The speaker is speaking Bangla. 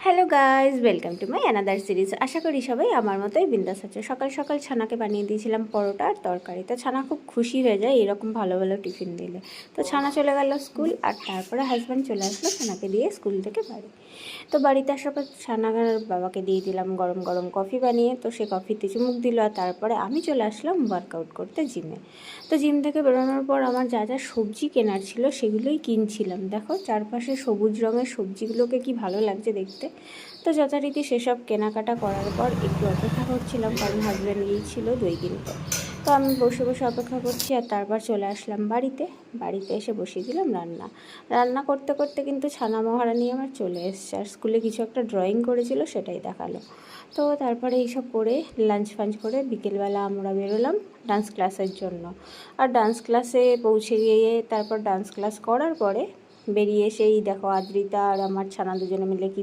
Hello guys, welcome to my another series. আশা করি সবাই আমার মতোই বিন্দাস আছে। সকাল সকাল ছানাকে বানিয়ে দিয়েছিলাম পরোটা আর তরকারি। তো ছানা খুব খুশি হয়ে যায় এরকম ভালো ভালো টিফিন দিলে। তো ছানা চলে গেল স্কুল, আর তারপরে হাজব্যান্ড চলে আসলো ছানাকে দিয়ে স্কুল থেকে বাড়ি। তো বাড়িতে আসার পর ছানার বাবাকে দিয়ে দিলাম গরম গরম কফি বানিয়ে। তো সে কফিতে চুমুক দিল, আর তারপরে আমি চলে আসলাম ওয়ার্কআউট করতে জিমে। তো জিম থেকে বেরোনোর পর আমার যা যা সবজি কেনার ছিল সেগুলোই কিনছিলাম। দেখো চারপাশে সবুজ রঙের সবজিগুলোকে কি ভালো লাগছে দেখতে। তো যথারীতি সেসব কেনাকাটা করার পর একটু অপেক্ষা করছিলাম, কারণ হাজব্যান্ড গিয়েছিল দই কিনতে। তো আমি বসে বসে অপেক্ষা করছি, আর তারপর চলে আসলাম বাড়িতে এসে বসিয়ে দিলাম রান্না করতে করতে কিন্তু ছানা মহারানি আমার চলে এসছে, আর স্কুলে কিছু একটা ড্রয়িং করেছিল সেটাই দেখালো। তো তারপরে এইসব করে লাঞ্চ ফাঞ্চ করে বিকেলবেলা আমরা বেরোলাম ডান্স ক্লাসের জন্য। আর ডান্স ক্লাসে পৌঁছে গিয়ে তারপর ডান্স ক্লাস করার পরে বেরিয়ে এসেই দেখো আদ্রিতা আর আমার ছানা দুজনে মিলে কি